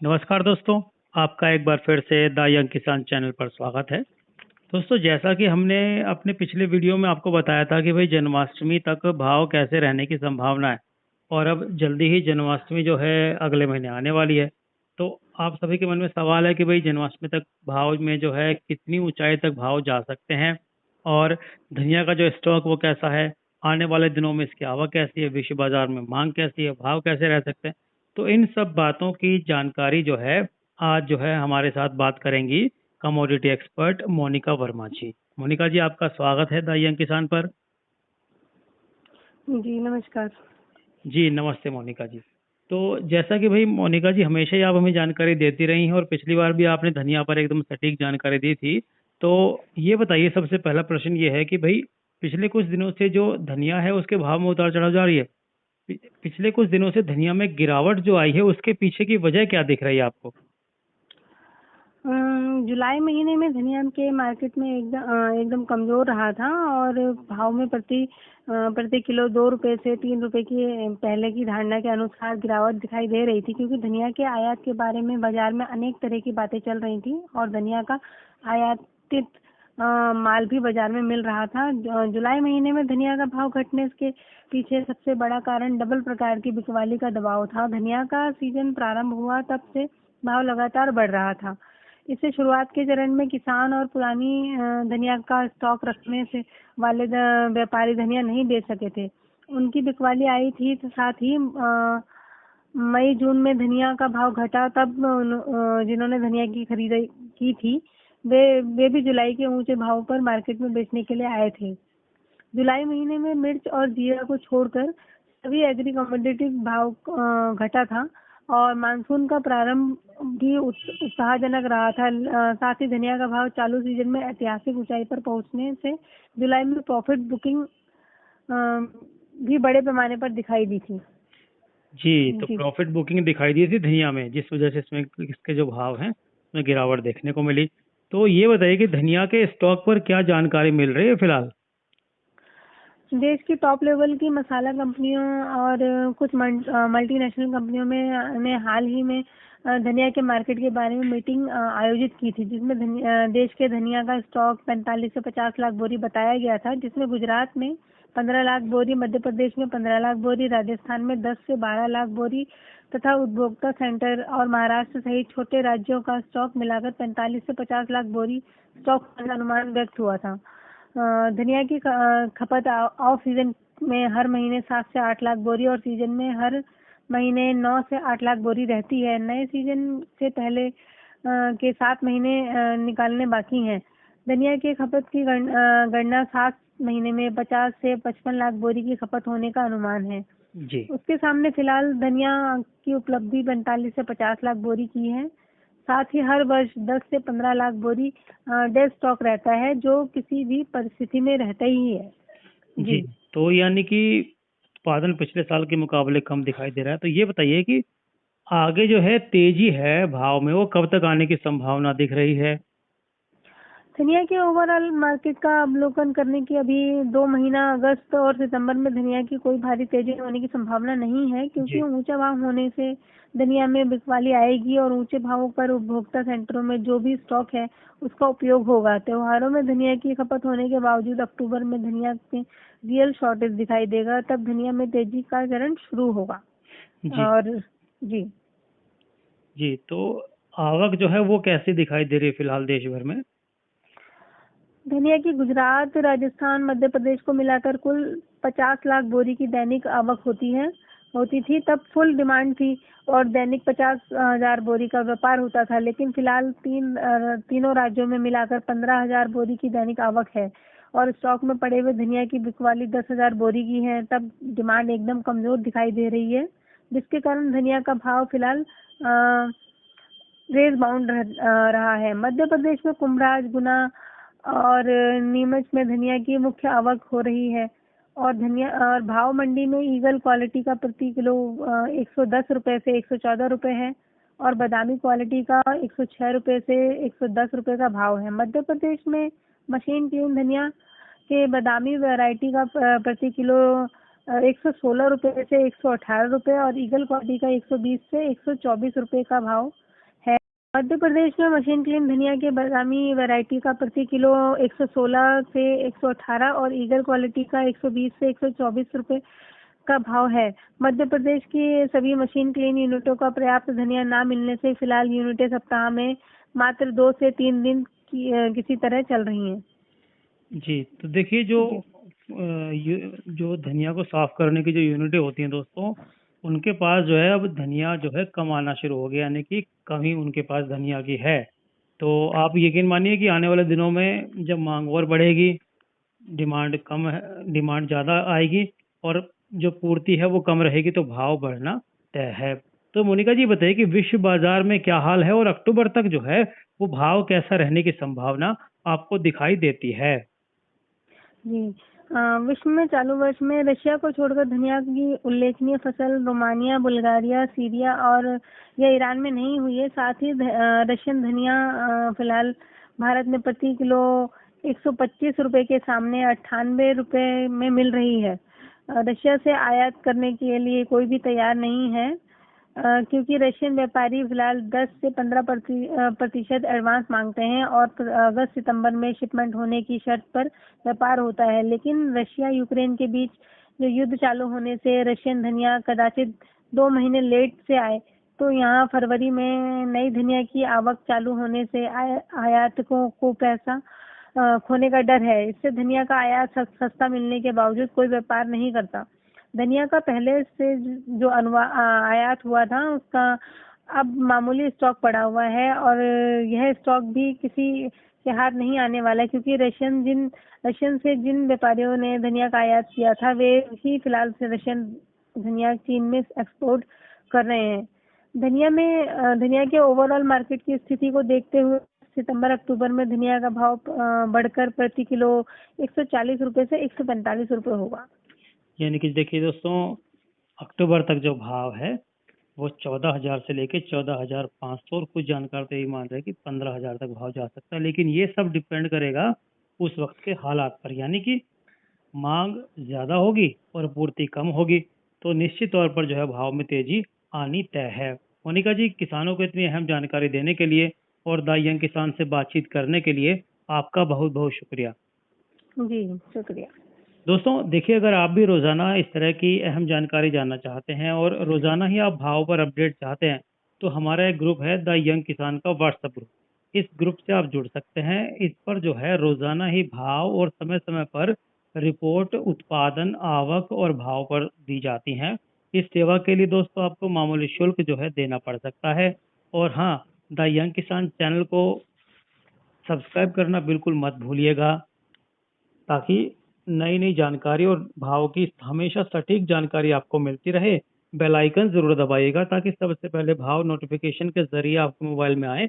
नमस्कार दोस्तों। आपका एक बार फिर से द यंग किसान चैनल पर स्वागत है। दोस्तों, जैसा कि हमने अपने पिछले वीडियो में आपको बताया था कि भाई जन्माष्टमी तक भाव कैसे रहने की संभावना है, और अब जल्दी ही जन्माष्टमी जो है अगले महीने आने वाली है। तो आप सभी के मन में सवाल है कि भाई जन्माष्टमी तक भाव में जो है कितनी ऊंचाई तक भाव जा सकते हैं, और धनिया का जो स्टॉक वो कैसा है, आने वाले दिनों में इसकी आवक कैसी है, विश्व बाजार में मांग कैसी है, भाव कैसे रह सकते हैं। तो इन सब बातों की जानकारी जो है आज जो है हमारे साथ बात करेंगी कमोडिटी एक्सपर्ट मोनिका वर्मा जी। मोनिका जी, आपका स्वागत है द यंग किसान पर। जी नमस्कार। जी नमस्ते मोनिका जी। तो जैसा कि भाई मोनिका जी, हमेशा ही आप हमें जानकारी देती रही हैं, और पिछली बार भी आपने धनिया पर एकदम सटीक जानकारी दी थी। तो ये बताइए, सबसे पहला प्रश्न ये है कि भाई पिछले कुछ दिनों से जो धनिया है उसके भाव में उतार चढ़ाव जारी है। पिछले कुछ दिनों से धनिया में गिरावट जो आई है उसके पीछे की वजह क्या दिख रही है आपको? जुलाई महीने में धनिया के मार्केट में एकदम कमजोर रहा था और भाव में प्रति किलो 2 रुपए से 3 रुपए की पहले की धारणा के अनुसार गिरावट दिखाई दे रही थी, क्योंकि धनिया के आयात के बारे में बाजार में अनेक तरह की बातें चल रही थी और धनिया का आयातित माल भी बाजार में मिल रहा था। जुलाई महीने में धनिया का भाव घटने के पीछे सबसे बड़ा कारण डबल प्रकार की बिकवाली का दबाव था। धनिया का सीजन प्रारंभ हुआ तब से भाव लगातार बढ़ रहा था। इससे शुरुआत के चरण में किसान और पुरानी धनिया का स्टॉक रखने से वाले व्यापारी धनिया नहीं बेच सके थे, उनकी बिकवाली आई थी। तो साथ ही मई जून में धनिया का भाव घटा, तब जिन्होंने धनिया की खरीदारी की थी वे भी जुलाई के ऊंचे भाव पर मार्केट में बेचने के लिए आए थे। जुलाई महीने में मिर्च और जीरा को छोड़कर सभी एग्री कमोडिटी भाव घटा था और मानसून का प्रारंभ भी उत्साहजनक रहा था। साथ ही धनिया का भाव चालू सीजन में ऐतिहासिक ऊंचाई पर पहुंचने से जुलाई में प्रॉफिट बुकिंग भी बड़े पैमाने पर दिखाई दी थी। जी, तो प्रॉफिट बुकिंग दिखाई दी थी धनिया में, जिस वजह से इसमें इसके जो भाव हैं उसमें गिरावट देखने को मिली। तो ये बताइए कि धनिया के स्टॉक पर क्या जानकारी मिल रही है फिलहाल? देश की टॉप लेवल की मसाला कंपनियों और कुछ मल्टीनेशनल कंपनियों ने हाल ही में धनिया के मार्केट के बारे में मीटिंग आयोजित की थी, जिसमें देश के धनिया का स्टॉक 45 से 50 लाख बोरी बताया गया था, जिसमें गुजरात में 15 लाख बोरी, मध्य प्रदेश में 15 लाख बोरी, राजस्थान में 10 से 12 लाख बोरी तथा उपभोक्ता सेंटर और महाराष्ट्र सहित छोटे राज्यों का स्टॉक मिलाकर 45 से 50 लाख बोरी स्टॉक का अनुमान व्यक्त हुआ था। धनिया की खपत ऑफ सीजन में हर महीने 7 से 8 लाख बोरी और सीजन में हर महीने 9 से 8 लाख बोरी रहती है। नए सीजन से पहले के 7 महीने निकालने बाकी हैं। धनिया की खपत की गणना 7 महीने में 50 से 55 लाख बोरी की खपत होने का अनुमान है। जी, उसके सामने फिलहाल धनिया की उपलब्धि 45 से 50 लाख बोरी की है। साथ ही हर वर्ष 10 से 15 लाख बोरी डेड स्टॉक रहता है, जो किसी भी परिस्थिति में रहता ही है। जी। तो यानी कि उत्पादन पिछले साल के मुकाबले कम दिखाई दे रहा है। तो ये बताइए कि आगे जो है तेजी है भाव में, वो कब तक आने की संभावना दिख रही है? धनिया के ओवरऑल मार्केट का अवलोकन करने की अभी 2 महीना अगस्त और सितंबर में धनिया की कोई भारी तेजी होने की संभावना नहीं है, क्योंकि ऊंचा भाव होने से धनिया में बिकवाली आएगी और ऊंचे भावों पर उपभोक्ता सेंटरों में जो भी स्टॉक है उसका उपयोग होगा। त्योहारों में धनिया की खपत होने के बावजूद अक्टूबर में धनिया में रियल शॉर्टेज दिखाई देगा, तब धनिया में तेजी का चरण शुरू होगा। और जी जी, तो आवक जो है वो कैसी दिखाई दे रही है फिलहाल देश भर में? धनिया की गुजरात, राजस्थान, मध्य प्रदेश को मिलाकर कुल 50 लाख बोरी की दैनिक आवक होती थी। तब फुल डिमांड थी और दैनिक 50,000 बोरी का व्यापार होता था, लेकिन फिलहाल तीनों राज्यों में मिलाकर 15,000 बोरी की दैनिक आवक है और स्टॉक में पड़े हुए धनिया की बिकवाली 10,000 बोरी की है। तब डिमांड एकदम कमजोर दिखाई दे रही है, जिसके कारण धनिया का भाव फिलहाल रेंज बाउंड रहा है। मध्य प्रदेश में कुंभराज, गुना और नीमच में धनिया की मुख्य आवक हो रही है और धनिया और भाव मंडी में ईगल क्वालिटी का प्रति किलो 110 रुपए से 114 रुपए है और बादामी क्वालिटी का 106 रुपए से 110 रुपए का भाव है। मध्य प्रदेश में मशीन क्लीन धनिया के बादामी वैरायटी का प्रति किलो 116 रुपए से 118 रुपए और ईगल क्वालिटी का 120 से 124 रुपए का भाव है। मध्य प्रदेश में मशीन क्लीन धनिया के बादामी वैरायटी का प्रति किलो 116 से 118 और ईगल क्वालिटी का 120 से 124 रुपए का भाव है। मध्य प्रदेश की सभी मशीन क्लीन यूनिटों का पर्याप्त धनिया न मिलने से फिलहाल यूनिटें सप्ताह में मात्र 2 से 3 दिन किसी तरह चल रही हैं। जी, तो देखिए जो धनिया को साफ करने की जो यूनिटें होती हैं दोस्तों, उनके पास जो है अब धनिया जो है कम आना शुरू हो गया, यानी कि कमी उनके पास धनिया की है। तो आप यकीन मानिए कि आने वाले दिनों में जब मांग और बढ़ेगी, डिमांड ज़्यादा आएगी और जो पूर्ति है वो कम रहेगी, तो भाव बढ़ना तय है। तो मोनिका जी बताइए कि विश्व बाजार में क्या हाल है और अक्टूबर तक जो है वो भाव कैसा रहने की संभावना आपको दिखाई देती है? जी, विश्व में चालू वर्ष में रशिया को छोड़कर धनिया की उल्लेखनीय फसल रोमानिया, बुल्गारिया, सीरिया और या ईरान में नहीं हुई है। साथ ही रशियन धनिया फिलहाल भारत में प्रति किलो 125 रुपए के सामने 98 रुपए में मिल रही है। रशिया से आयात करने के लिए कोई भी तैयार नहीं है, क्योंकि रशियन व्यापारी फिलहाल 10 से 15% एडवांस मांगते हैं और अगस्त सितंबर में शिपमेंट होने की शर्त पर व्यापार होता है। लेकिन रशिया यूक्रेन के बीच जो युद्ध चालू होने से रशियन धनिया कदाचित 2 महीने लेट से आए, तो यहाँ फरवरी में नई धनिया की आवक चालू होने से आयातकों को पैसा खोने का डर है। इससे धनिया का आयात सस्ता मिलने के बावजूद कोई व्यापार नहीं करता। धनिया का पहले से जो आयात हुआ था उसका अब मामूली स्टॉक पड़ा हुआ है और यह स्टॉक भी किसी के हाथ नहीं आने वाला है, क्योंकि रशियन से जिन व्यापारियों ने धनिया का आयात किया था वे ही फिलहाल से रशियन धनिया चीन में एक्सपोर्ट कर रहे हैं। धनिया के ओवरऑल मार्केट की स्थिति को देखते हुए सितंबर अक्टूबर में धनिया का भाव बढ़कर प्रति किलो 140 रुपए से 145 रुपए होगा। यानी कि देखिए दोस्तों, अक्टूबर तक जो भाव है वो 14,000 से लेके 14,500 और कुछ जानकार तो यही मान रहे हैं कि 15,000 तक भाव जा सकता है। लेकिन ये सब डिपेंड करेगा उस वक्त के हालात पर, यानी कि मांग ज्यादा होगी और पूर्ति कम होगी तो निश्चित तौर पर जो है भाव में तेजी आनी तय है। मोनिका जी, किसानों को इतनी अहम जानकारी देने के लिए और द यंग किसान से बातचीत करने के लिए आपका बहुत बहुत शुक्रिया। जी, शुक्रिया। दोस्तों देखिए, अगर आप भी रोजाना इस तरह की अहम जानकारी जानना चाहते हैं और रोजाना ही आप भाव पर अपडेट चाहते हैं, तो हमारा एक ग्रुप है द यंग किसान का व्हाट्सएप ग्रुप। इस ग्रुप से आप जुड़ सकते हैं। इस पर जो है रोजाना ही भाव और समय समय पर रिपोर्ट उत्पादन, आवक और भाव पर दी जाती हैं। इस सेवा के लिए दोस्तों आपको मामूली शुल्क जो है देना पड़ सकता है। और हाँ, द यंग किसान चैनल को सब्सक्राइब करना बिल्कुल मत भूलिएगा, ताकि नई नई जानकारी और भाव की हमेशा सटीक जानकारी आपको मिलती रहे। बेल आइकन जरूर दबाइएगा ताकि सबसे पहले भाव नोटिफिकेशन के जरिए आपके मोबाइल में आए